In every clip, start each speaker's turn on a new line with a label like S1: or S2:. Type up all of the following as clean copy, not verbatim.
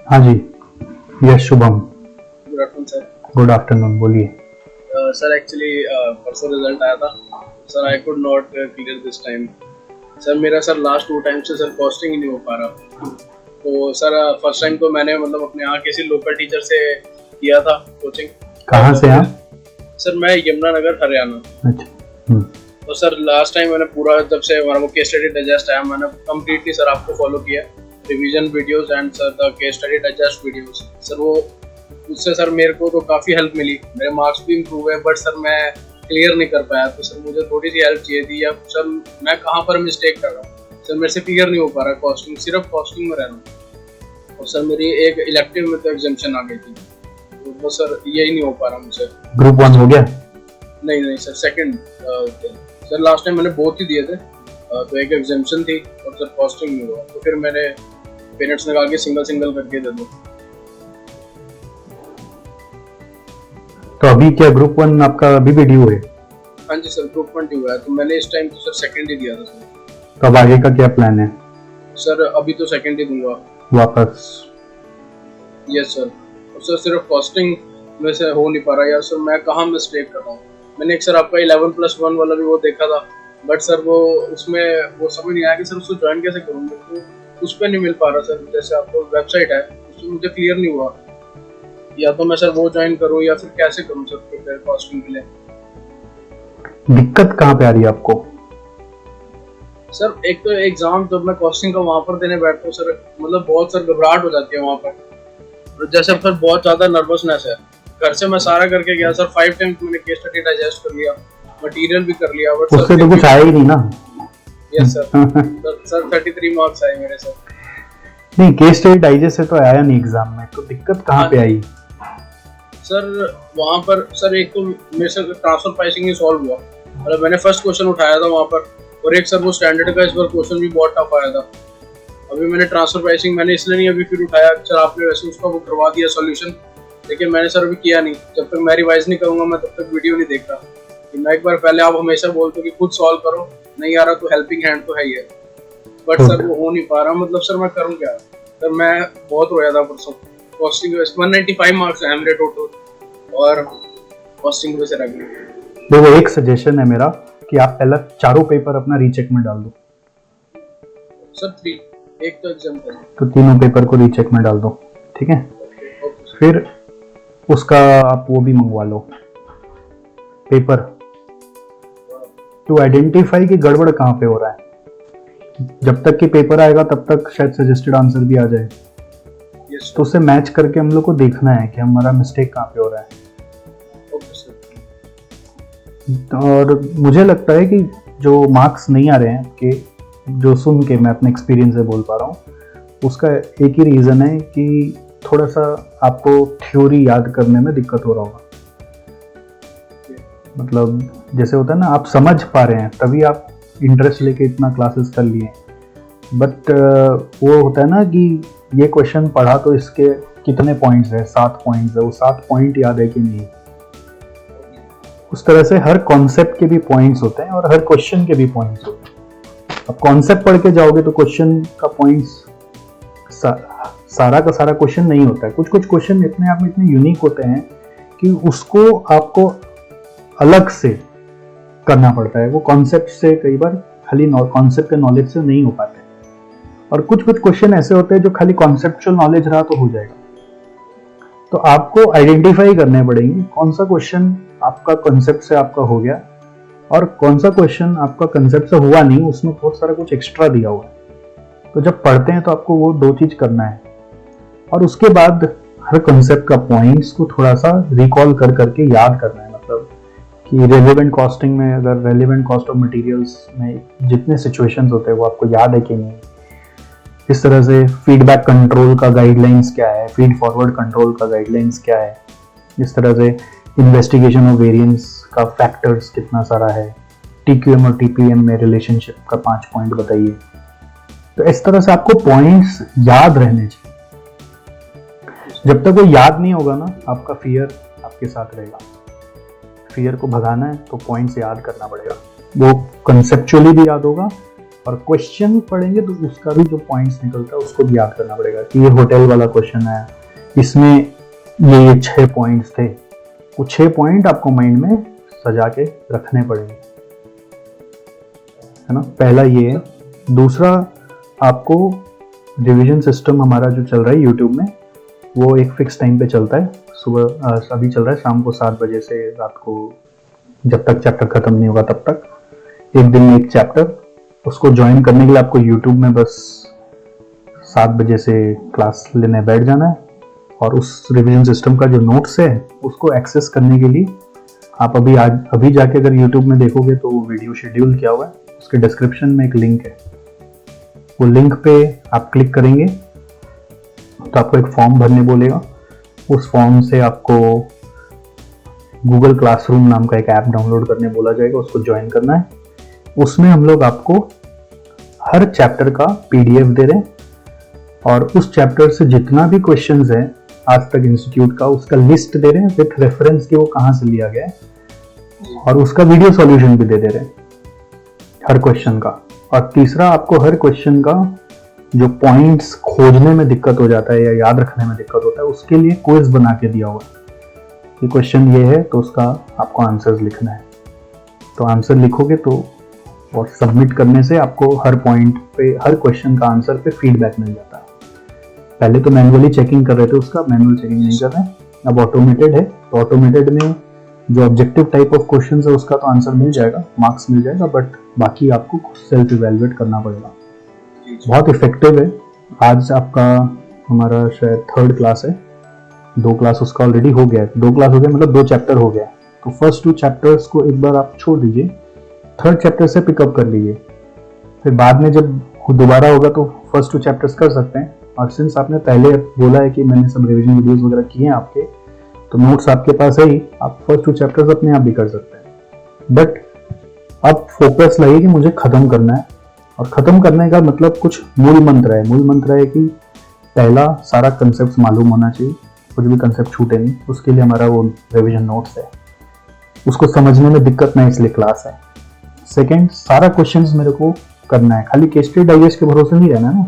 S1: हाँ जी। Yes Shubham.
S2: Good afternoon sir.
S1: Good afternoon, बोलिए।
S2: सर एक्चुअली परसों रिजल्ट आया था sir. I could not clear this time. Sir मेरा सर लास्ट 2 टाइम से सर कॉस्टिंग ही नहीं हो पा रहा। तो सर फर्स्ट टाइम तो मैंने मतलब अपने यहाँ किसी लोकल टीचर से किया था कोचिंग।
S1: कहाँ से आप?
S2: सर मैं यमुनानगर हरियाणा।
S1: अच्छा।
S2: तो सर लास्ट टाइम मैंने पूरा जब से हमारा वो केस स्टडी डाइजेस्ट आया मैंने कम्प्लीटली सर आपको फॉलो किया, revision videos and sir the case study digest videos. Sir वो उससे सर मेरे को तो काफ़ी हेल्प मिली, मेरे मार्क्स भी इम्प्रूव हुए, बट सर मैं क्लियर नहीं कर पाया। तो सर मुझे थोड़ी सी हेल्प चाहिए थी, या सर मैं कहाँ पर मिस्टेक कर रहा हूँ। सर मेरे से क्लियर नहीं हो पा रहा कॉस्टिंग, सिर्फ कॉस्टिंग में रह रहा हूँ। और सर मेरी एक इलेक्टिव में तो एग्जाम्शन आ गई थी, तो वो सर यही नहीं हो पा रहा मुझे।
S1: ग्रुप 1 हो गया?
S2: नहीं नहीं sir, second. Sir last time मैंने बोथ ही दिए थे, तो एक एग्जाम्शन थी और सर कॉस्टिंग नहीं हुआ। तो फिर मेरे पेरेंट्स ने कहा कि सिंगल सिंगल करके दे दो।
S1: तो अभी क्या ग्रुप 1 आपका अभी भी ड्यू है?
S2: हाँ जी सर, ग्रुप 1 हुआ है, तो मैंने इस टाइम तो सर सेकंड ही दिया था सर।
S1: तो अब आगे का क्या प्लान है?
S2: सर अभी तो सेकंड ही दूंगा
S1: वापस?
S2: Yes sir. और सर सिर्फ कॉस्टिंग में से हो नहीं पा रहा यार। सर मैं कहाँ मिस्टेक कर रहा हूँ। मैंने एक सर आपका 11+1 वाला भी वो देखा था, बट सर वो उसमें वो समझ नहीं आया कि सर उसको ज्वाइन कैसे करूँगा। तो उस पर नहीं मिल पा रहा सर। जैसे आपको वेबसाइट है उसमें मुझे क्लियर नहीं हुआ, या तो मैं सर वो ज्वाइन करूँ या फिर कैसे करूँ सर प्रिपेयर कॉस्टिंग के लिए।
S1: दिक्कत कहाँ पे आ रही है आपको?
S2: सर एक तो एग्जाम जब मैं कॉस्टिंग का वहाँ पर देने बैठता हूँ सर, मतलब बहुत सर घबराहट हो जाती है वहाँ पर। जैसे सर बहुत ज्यादा नर्वसनेस है। घर से मैं सारा करके गया सर, 5 टाइम्स मैंने केस स्टडी डाइजेस्ट कर लिया, मटेरियल भी कर लिया, बट
S1: उससे तो कुछ आया ही नहीं ना।
S2: Yes sir. सर 33 मार्क्स आए मेरे सर।
S1: नहीं, केस स्टडी डाइजेस्ट से तो आया नहीं एग्जाम में, तो दिक्कत कहाँ पे आई?
S2: सर वहाँ पर सर एक तो मेरे से ट्रांसफर प्राइसिंग ही सॉल्व हुआ, मतलब मैंने फर्स्ट क्वेश्चन उठाया था वहाँ पर, और एक सर वो स्टैंडर्ड का इस बार क्वेश्चन भी बहुत टफ आया था। अभी मैंने ट्रांसफर प्राइसिंग मैंने इसलिए नहीं अभी फिर उठाया, सर आपने वैसे उसका वो करवा दिया सॉल्यूशन, लेकिन मैंने सर अभी किया नहीं। जब तक मैं रिवाइज नहीं करूंगा मैं तब तक वीडियो नहीं देख रहा। कि मैं एक बार पहले आप हमेशा बोलते हो कि खुद सॉल्व करो, नहीं आ रहा तो हेल्पिंग हैंड तो है ही है, बट सर वो हो नहीं पा रहा। मतलब सर मैं करूँ क्या? सर मैं बहुत रोया था परसों। कॉस्टिंग 195 मार्क्स है मेरे टोटल, और कॉस्टिंग की वजह से रह गई।
S1: देखो, एक सजेशन है मेरा कि आप पहला चारों पेपर अपना रीचेक में डाल दो।
S2: सर 3 एक तो एग्जाम कर,
S1: तो तीनों पेपर को रीचेक में डाल दो, ठीक है? फिर उसका आप वो भी मंगवा लो पेपर, टू आइडेंटिफाई कि गड़बड़ कहाँ पे हो रहा है। जब तक कि पेपर आएगा तब तक शायद सजेस्टेड आंसर भी आ जाए, तो उससे मैच करके हम लोग को देखना है कि हमारा मिस्टेक कहाँ पे हो रहा है। और मुझे लगता है कि जो मार्क्स नहीं आ रहे हैं कि जो सुन के मैं अपने एक्सपीरियंस से बोल पा रहा हूँ, उसका एक ही रीज़न है कि थोड़ा सा आपको थ्योरी याद करने में दिक्कत हो रहा होगा। मतलब जैसे होता है ना, आप समझ पा रहे हैं तभी आप इंटरेस्ट लेके इतना क्लासेस कर लिए, बट वो होता है ना कि ये क्वेश्चन पढ़ा तो इसके कितने पॉइंट्स है, 7 पॉइंट्स है, वो 7 पॉइंट याद है कि नहीं। उस तरह से हर कॉन्सेप्ट के भी पॉइंट्स होते हैं और हर क्वेश्चन के भी पॉइंट्स होते हैं। अब कॉन्सेप्ट पढ़ के जाओगे तो क्वेश्चन का पॉइंट्स सारा का सारा क्वेश्चन नहीं होता है। कुछ कुछ क्वेश्चन इतने आप में इतने यूनिक होते हैं कि उसको आपको अलग से करना पड़ता है। वो कॉन्सेप्ट से कई बार खाली कॉन्सेप्ट के नॉलेज से नहीं हो पाते, और कुछ कुछ क्वेश्चन ऐसे होते हैं जो खाली कॉन्सेप्चुअल नॉलेज रहा तो हो जाएगा। तो आपको आइडेंटिफाई करने पड़ेंगे कौन सा क्वेश्चन आपका कॉन्सेप्ट से आपका हो गया और कौन सा क्वेश्चन आपका कॉन्सेप्ट से हुआ नहीं, उसमें बहुत सारा कुछ एक्स्ट्रा दिया हुआ है। तो जब पढ़ते हैं तो आपको वो 2 चीज करना है, और उसके बाद हर कॉन्सेप्ट का पॉइंट्स को थोड़ा सा रिकॉल कर करके याद करना है। मतलब कि रेलेवेंट कॉस्टिंग में अगर रेलेवेंट कॉस्ट ऑफ मटेरियल्स में जितने सिचुएशंस होते हैं वो आपको याद है कि नहीं। इस तरह से फीडबैक कंट्रोल का गाइडलाइंस क्या है, फीड फॉरवर्ड कंट्रोल का गाइडलाइंस क्या है, इस तरह से इन्वेस्टिगेशन ऑफ वेरिएंस का फैक्टर्स कितना सारा है, टीक्यूएम और टीपीएम में रिलेशनशिप का 5 पॉइंट बताइए। तो इस तरह से आपको पॉइंट्स याद रहने चाहिए। जब तक वो याद नहीं होगा ना, आपका फियर आपके साथ रहेगा। फियर को भगाना है तो पॉइंट्स याद करना पड़ेगा। वो कंसेप्चुअली भी याद होगा और क्वेश्चन पढ़ेंगे तो उसका भी जो पॉइंट्स निकलता है उसको भी याद करना पड़ेगा कि ये होटल वाला क्वेश्चन है, इसमें ये 6 पॉइंट्स थे, वो 6 पॉइंट आपको माइंड में सजा के रखने पड़ेंगे, है ना। पहला ये है। दूसरा, आपको रिवीजन सिस्टम हमारा जो चल रहा है यूट्यूब में, वो एक फिक्स टाइम पे चलता है। सुबह अभी चल रहा है शाम को 7 बजे से रात को, जब तक चैप्टर खत्म नहीं होगा तब तक, एक दिन में एक चैप्टर। उसको ज्वाइन करने के लिए आपको यूट्यूब में बस 7 बजे से क्लास लेने बैठ जाना है, और उस रिवीजन सिस्टम का जो नोट्स है उसको एक्सेस करने के लिए आप अभी जाके अगर यूट्यूब में देखोगे तो वीडियो शेड्यूल किया हुआ है, उसके डिस्क्रिप्शन में एक लिंक है, वो लिंक पे आप क्लिक करेंगे तो आपको एक फॉर्म भरने बोलेगा। उस फॉर्म से आपको गूगल क्लासरूम नाम का एक ऐप डाउनलोड करने बोला जाएगा, उसको ज्वाइन करना है। उसमें हम लोग आपको हर चैप्टर का पीडीएफ दे रहे हैं, और उस चैप्टर से जितना भी क्वेश्चंस है आज तक इंस्टीट्यूट का, उसका लिस्ट दे रहे हैं विथ रेफरेंस कि वो कहाँ से लिया गया है, और उसका वीडियो सॉल्यूशन भी दे रहे हैं हर क्वेश्चन का। और तीसरा, आपको हर क्वेश्चन का जो पॉइंट्स खोजने में दिक्कत हो जाता है या याद रखने में दिक्कत होता है, उसके लिए क्विज बना के दिया हुआ है कि क्वेश्चन ये है तो उसका आपको आंसर्स लिखना है। तो आंसर लिखोगे तो, और सबमिट करने से आपको हर पॉइंट पे, हर क्वेश्चन का आंसर पे फीडबैक मिल जाता है। पहले तो मैनुअली चेकिंग कर रहे थे उसका, मैनुअल चेकिंग नहीं कर रहे हैं, अब ऑटोमेटेड है। तो ऑटोमेटेड में जो ऑब्जेक्टिव टाइप ऑफ क्वेश्चंस है उसका तो आंसर मिल जाएगा, मार्क्स मिल जाएगा, बट बाकी आपको सेल्फ इवेलुएट करना पड़ेगा। बहुत इफेक्टिव है। आज आपका हमारा शायद 3rd क्लास है, 2 क्लास उसका ऑलरेडी हो गया है। 2 क्लास हो गया मतलब 2 चैप्टर हो गया है। तो फर्स्ट 2 चैप्टर्स को एक बार आप छोड़ दीजिए, 3rd चैप्टर से पिकअप कर लीजिए, फिर बाद में जब दोबारा होगा तो फर्स्ट 2 चैप्टर्स कर सकते हैं। और सिंस आपने पहले बोला है कि मैंने सब रिवीजन वीडियोस वगैरह किए हैं आपके, तो नोट्स आपके पास है ही, आप फर्स्ट 2 चैप्टर्स अपने आप भी कर सकते हैं। बट अब फोकस लगे कि मुझे खत्म करना है, और खत्म करने का मतलब कुछ मूल मंत्र है। मूल मंत्र है कि पहला, सारा कंसेप्ट मालूम होना चाहिए, कुछ भी कंसेप्ट छूटे नहीं। उसके लिए हमारा वो रिवीजन नोट्स है, उसको समझने में दिक्कत नहीं, इसलिए क्लास है। सेकेंड, सारा क्वेश्चंस मेरे को करना है, खाली केस स्टडी डाइजेस्ट के भरोसे नहीं रहना ना।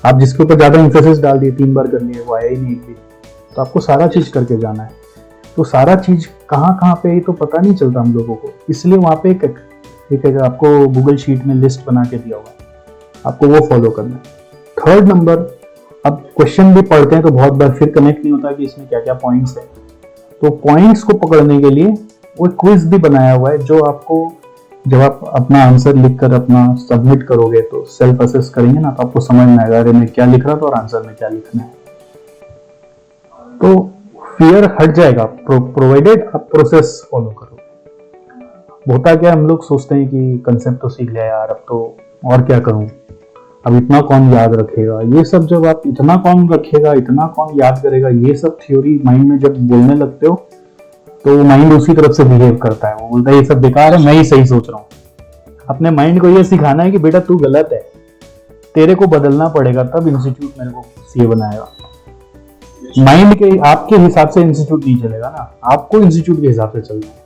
S1: आप जिसके ऊपर ज्यादा इंफोसिस डाल दिए, 3 बार कर लिए, वो आया ही नहीं एक भी, तो आपको सारा चीज करके जाना है। तो सारा चीज कहाँ पे है तो पता नहीं चलता हम लोगों को, इसलिए वहां पे एक आपको गूगल शीट में लिस्ट बना के दिया हुआ है, आपको वो फॉलो करना है। 3rd नंबर, अब क्वेश्चन भी पढ़ते हैं तो बहुत बार फिर कनेक्ट नहीं होता कि इसमें क्या क्या पॉइंट्स है। तो पॉइंट्स को पकड़ने के लिए वो क्विज भी बनाया हुआ है, जो आपको जब आप अपना आंसर लिखकर अपना सबमिट करोगे तो सेल्फ असेस करेंगे ना, तो आपको समझ में आएगा अरे मैं क्या लिख रहा था और आंसर में क्या लिखना है। तो फियर हट जाएगा, प्रोवाइडेड आप प्रोसेस फॉलो करो। होता क्या, हम लोग सोचते हैं कि कंसेप्ट तो सीख लिया यार, अब तो और क्या करूं, अब इतना कौन याद रखेगा। ये सब जब आप इतना कौन रखेगा, इतना कौन याद करेगा, ये सब थ्योरी माइंड में जब बोलने लगते हो तो माइंड उसी तरफ से बिहेव करता है। वो बोलता है ये सब बेकार है, मैं ही सही सोच रहा हूँ। अपने माइंड को ये सिखाना है कि बेटा तू गलत है, तेरे को बदलना पड़ेगा, तब इंस्टीट्यूट मेरे को सीए बनाएगा। माइंड के आपके हिसाब से इंस्टीट्यूट नहीं चलेगा ना, आपको इंस्टीट्यूट के हिसाब से चलना है।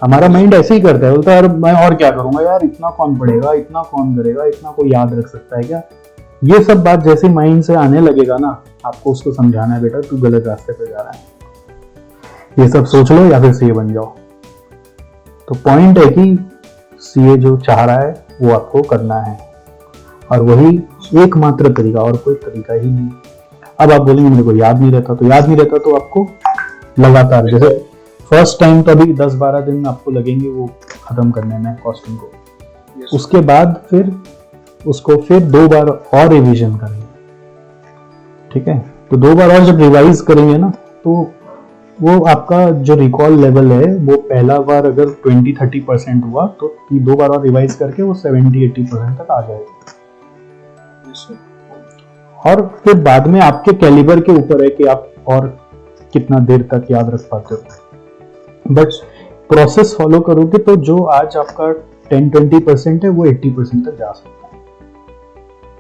S1: हमारा माइंड ऐसे ही करता है, बोलता है यार मैं और क्या करूंगा यार, इतना कौन पढ़ेगा, इतना कौन करेगा, इतना कोई याद रख सकता है क्या। ये सब बात जैसे माइंड से आने लगेगा ना, आपको उसको समझाना है बेटा तू गलत रास्ते पे जा रहा है, ये सब सोच लो या फिर सीए बन जाओ। तो पॉइंट है कि सीए जो चाह रहा है वो आपको करना है, और वही एकमात्र तरीका, और कोई तरीका ही नहीं। अब आप बोलेंगे मेरे को याद नहीं रहता, तो याद नहीं रहता तो आपको लगातार, जैसे फर्स्ट टाइम तो अभी 10-12 दिन आपको लगेंगे वो खत्म करने में कॉस्टिंग को। उसके बाद फिर उसको फिर 2 बार और रिवीजन करेंगे, ठीक है। तो 2 बार और जब रिवाइज करेंगे ना, तो वो आपका जो रिकॉल लेवल है वो पहला बार अगर 20-30% हुआ तो 2 बार और रिवाइज करके वो 70-80% तक आ जाएगा। और फिर बाद में आपके कैलिबर के ऊपर है कि आप और कितना देर तक याद रख पाते हो। बट प्रोसेस फॉलो करोगे तो जो आज आपका 10-20% है वो 80% तक जा सकता है,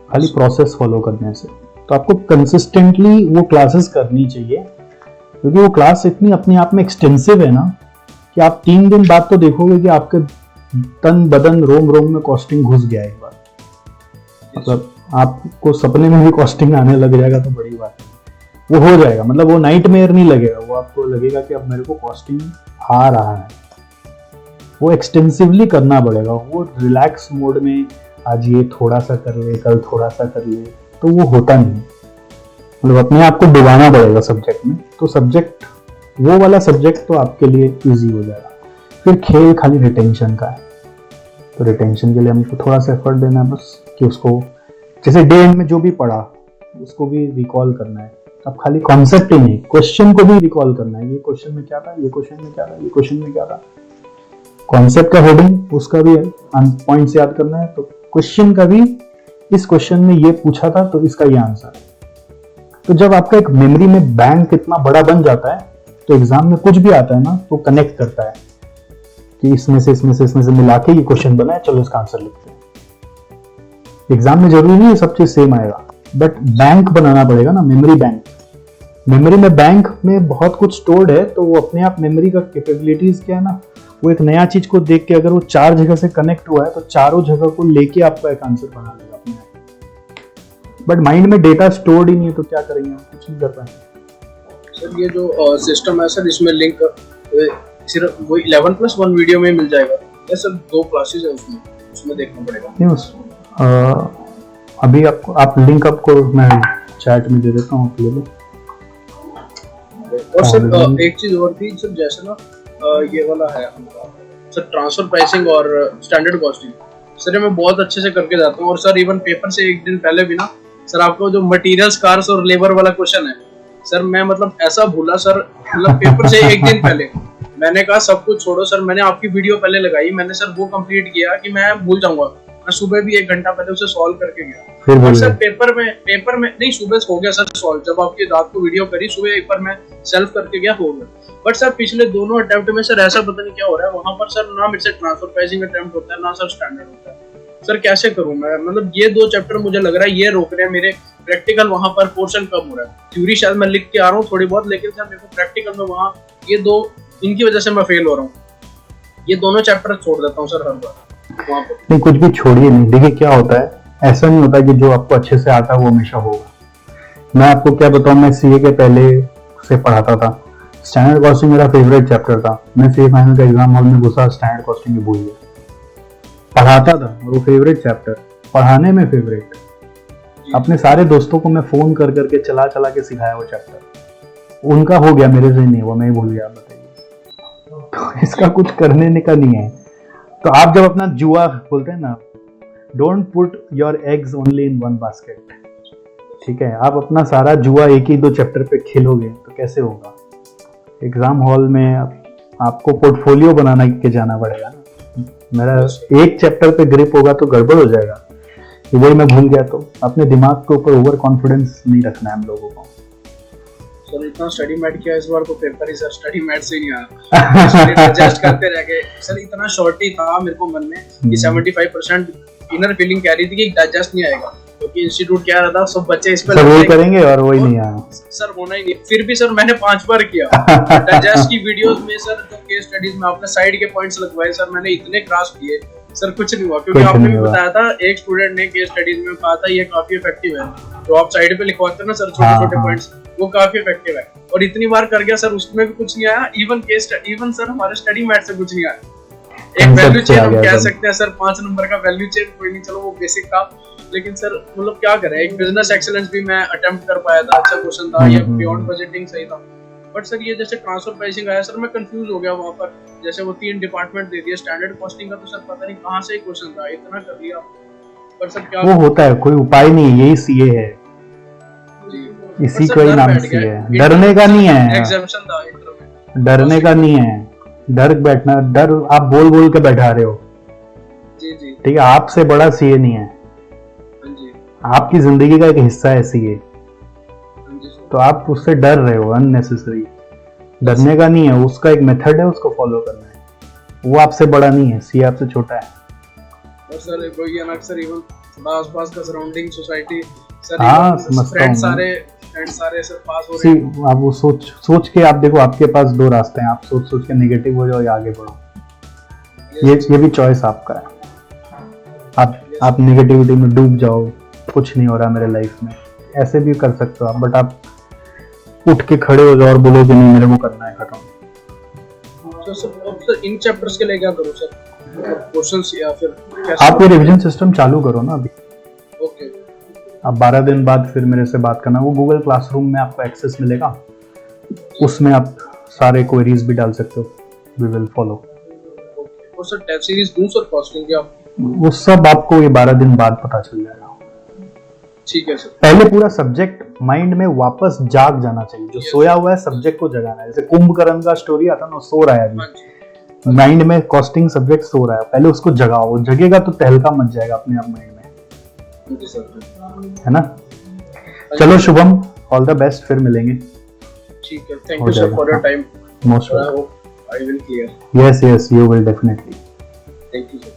S1: खाली प्रोसेस फॉलो करने से। तो आपको कंसिस्टेंटली वो क्लासेस करनी चाहिए, क्योंकि वो क्लास इतनी अपने आप में एक्सटेंसिव है ना कि आप 3 दिन बाद तो देखोगे कि आपके तन बदन रोम रोम में कॉस्टिंग घुस गया है एक बार। मतलब आपको सपने में भी कॉस्टिंग आने लग जाएगा तो बड़ी बात है, वो हो जाएगा। मतलब वो नाइटमेयर नहीं लगेगा, वो आपको लगेगा कि अब मेरे को कॉस्टिंग आ रहा है। वो एक्सटेंसिवली करना पड़ेगा, वो रिलैक्स मोड में आज ये थोड़ा सा कर ले, कल थोड़ा सा कर ले, तो वो होता नहीं। मतलब अपने आप को डुबाना पड़ेगा सब्जेक्ट में, तो सब्जेक्ट वो वाला सब्जेक्ट तो आपके लिए इजी हो जाएगा। फिर खेल खाली रिटेंशन का है, तो रिटेंशन के लिए हमको थोड़ा सा एफर्ट देना है बस, कि उसको जैसे डे एंड में जो भी पढ़ा उसको भी रिकॉल करना है। अब खाली कॉन्सेप्ट ही नहीं, क्वेश्चन को भी रिकॉल करना है, ये क्वेश्चन में क्या था, ये क्वेश्चन में क्या था, ये क्वेश्चन में क्या था। कॉन्सेप्ट का हेडिंग उसका भी पॉइंट्स याद करना है, तो क्वेश्चन का भी इस क्वेश्चन में ये पूछा था तो इसका ये आंसर है। तो जब आपका एक मेमोरी में बैंक इतना बड़ा बन जाता है तो एग्जाम में कुछ भी आता है ना तो कनेक्ट करता है कि इसमें से मिला के ये क्वेश्चन बना है, चलो इसका आंसर लिखते हैं। एग्जाम में जरूरी नहीं है सब चीज सेम आएगा, बट बैंक बनाना पड़ेगा ना, मेमोरी बैंक। मेमोरी में बैंक में बहुत कुछ स्टोर्ड है, तो वो अपने आप मेमोरी का कैपेबिलिटीज क्या है ना, वो एक नया चीज को देख के अगर वो 4 जगह से कनेक्ट हुआ है तो चारों जगह को लेके आपका एक आंसर बना लेगा अपने आप। बट माइंड में डेटा स्टोर्ड ही नहीं है तो क्या करेंगे, कुछ नहीं कर पाएंगे।
S2: सर ये जो सिस्टम है सर, इसमें लिंक सिर्फ वो 11+1 वीडियो में मिल जाएगा या सर 2 क्लासेस है उसमें देखना पड़ेगा?
S1: नहीं, अभी आपको आप लिंक आपको मैं चैट में दे देता हूँ, ले लो।
S2: और सर एक चीज और थी सर, जैसे ना ये वाला है हमारा सर ट्रांसफर प्राइसिंग और स्टैंडर्ड कॉस्टिंग, सर मैं बहुत अच्छे से करके जाता हूँ। और सर इवन पेपर से एक दिन पहले भी ना सर आपको जो मटेरियल्स, कार्स और लेबर वाला क्वेश्चन है सर, मैं मतलब ऐसा भूला सर, मतलब पेपर से एक दिन पहले मैंने कहा सब कुछ छोड़ो सर, मैंने आपकी वीडियो पहले लगाई, मैंने सर वो कंप्लीट किया कि मैं भूल जाऊंगा। मैं सुबह भी 1 घंटा पहले उसे सॉल्व करके गया, और सर पेपर में नहीं, सुबह हो गया सर सॉल्व। जब आपकी रात को वीडियो करी, सुबह एक बार मैं सेल्फ करके गया, हो गया। बट सर पिछले दोनों अटेम्प्ट में सर ऐसा पता नहीं क्या हो रहा है, वहां पर सर ना मेरे से ट्रांसफर प्राइसिंग अटेम्प्ट होता है, ना सर स्टैंडर्ड होता है। सर कैसे करूं मैं, मतलब ये 2 चैप्टर मुझे लग रहा है ये रोक रहे हैं मेरे प्रैक्टिकल, वहां पर पोर्शन कम हो रहा है। थ्योरी शायद मैं लिख के आ रहा हूँ थोड़ी बहुत, लेकिन सर मेरे को प्रैक्टिकल में वहाँ ये 2 इनकी वजह से मैं फेल हो रहा हूँ। ये दोनों चैप्टर छोड़ देता हूँ सर हर बार वहाँ पर।
S1: नहीं, कुछ भी छोड़िए नहीं। देखिए क्या होता है, ऐसा नहीं होता कि जो आपको अच्छे से आता है वो हमेशा होगा। मैं आपको क्या बताऊँ, मैं सीए के पहले से पढ़ाता था, स्टैंडर्ड कॉस्टिंग मेरा फेवरेट चैप्टर था। मैं सीए फाइनल का एग्जाम हॉल में घुसा, स्टैंडर्ड कॉस्टिंग भूल गया, पढ़ाता था और वो फेवरेट चैप्टर, पढ़ाने में फेवरेट। अपने सारे दोस्तों को मैं फोन कर करके चला के सिखाया वो चैप्टर, उनका हो गया, मेरे से नहीं हुआ, मैं ही भूल गया। बताइए, तो इसका कुछ करने का नहीं है। तो आप जब अपना जुआ बोलते हैं ना, don't put your eggs only in one basket, ठीक है। आप अपना सारा जुआ एक ही 2 चैप्टर पे खेलोगे तो कैसे होगा। एग्जाम हॉल में आपको पोर्टफोलियो बना के जाना पड़ेगा ना। मेरा एक चैप्टर पे ग्रिप होगा तो गड़बड़ हो जाएगा, वही मैं भूल गया। तो अपने दिमाग के ऊपर ओवर कॉन्फिडेंस नहीं रखना है हम लोगों को।
S2: सर इतना स्टडी मैट किया इस बार तो पेपर ही सर स्टडी मैट से ही नहीं आया, एडजस्ट करते रह गए सर। इतना शॉर्ट ही था मेरे को मन में कि 75% इनर फीलिंग कह रही थी कि डाइजेस्ट नहीं आएगा, क्योंकि इंस्टीट्यूट क्या रहा था, सब बच्चे इस पर
S1: वही करेंगे और वही नहीं आया
S2: सर, होना ही नहीं। फिर भी सर मैंने 5 बार किया डाइजेस्ट की वीडियोस में सर, जो केस स्टडीज में आपने साइड के पॉइंट्स लगवाए सर, मैंने इतने ग्रास्प किए सर, कुछ नहीं हुआ। क्योंकि आपने भी बताया था, एक स्टूडेंट ने केस स्टडीज में कहा था ये काफी इफेक्टिव है, तो आप साइड पे लिखवाते हैं ना सर छोटे छोटे पॉइंट्स, वो काफी इफेक्टिव है। और इतनी बार कर गया सर, उसमें भी कुछ नहीं आया। इवन सर हमारे स्टडी मैट से कुछ नहीं आया। एक वैल्यू चेन हम कह सकते हैं सर, 5 नंबर का वैल्यू चेन, कोई नहीं, चलो वो बेसिक था। लेकिन सर मतलब क्या करें, एक बिजनेस एक्सीलेंस भी मैं अटेम्प्ट कर पाया था, अच्छा क्वेश्चन था, ये बियॉन्ड बजटिंग सही था। बट सर ये जैसे ट्रांसफर प्राइसिंग आया सर, मैं कंफ्यूज हो गया वहां पर। जैसे वो 3 डिपार्टमेंट दे दिए, स्टैंडर्ड कॉस्टिंग का तो सर पता नहीं कहां से क्वेश्चन था, इतना कर लिया। पर सर क्या
S1: वो होता है, कोई उपाय नहीं, यही सीए है, इसी का ही नाम सीए है। डरने का नहीं है,
S2: एग्जामिनेशन था इंटर में,
S1: डरने का नहीं है। डर बैठना, डर आप बोल बोल के बैठा रहे हो,
S2: जी जी,
S1: ठीक है। आपसे बड़ा सीए नहीं है, आपकी जिंदगी का एक हिस्सा है सीए, तो आप उससे डर रहे हो अननेसेसरी। डरने का नहीं है, उसका एक मेथड है, उसको फॉलो करना है। वो आपसे बड़ा नहीं है, सीए आपसे छोटा है।
S2: और सर वही है ना सर, इवन आसपास का सराउंडिंग सोसाइटी सर,
S1: हाँ
S2: फ्रेंड सारे सर पास हो रहे हैं।
S1: आप वो सोच के आप देखो, आपके पास 2 रास्ते हैं, आप सोच के नेगेटिव हो जाओ या आगे बढ़ो, ये भी चॉइस आपका है। आप नेगेटिविटी में डूब जाओ, कुछ नहीं हो रहा मेरे लाइफ में, ऐसे भी कर सकते हो आप, बट आप उठ के खड़े हो जाओ और बोलो कि नहीं मेरे को करना है, खत्म।
S2: तो सर इन चैप्टर्स के लिए क्या करूं सर, क्वेश्चंस या फिर कैसे?
S1: आप ये रिवीजन सिस्टम चालू करो ना अभी।
S2: ओके।
S1: आप 12 दिन बाद फिर मेरे से बात करना, वो गूगल क्लासरूम में आपको एक्सेस मिलेगा, उसमें आप सारे क्वेरीज भी डाल सकते हो, वी विल फॉलो।
S2: और सर टेस्ट सीरीज दूं सर कॉस्टिंग क्या?
S1: वो सब आपको ये 12 दिन बाद पता चल जाएगा।
S2: ठीक है सर।
S1: पहले पूरा सब्जेक्ट माइंड में वापस जाग जाना चाहिए, जो सोया हुआ है सब्जेक्ट को जगाना है। जैसे कुंभकर्ण का स्टोरी आता ना, सो रहा है अभी माइंड में, कॉस्टिंग सब्जेक्ट सो रहा है, पहले उसको जगाओ, वो जगेगा तो तहलका मच जाएगा अपने आप माइंड में, है ना। चलो शुभम, ऑल द बेस्ट, फिर मिलेंगे।
S2: ठीक है, thank you sir for your time,
S1: most
S2: I hope I will clear.
S1: Yes yes, you will definitely.
S2: Thank you sir.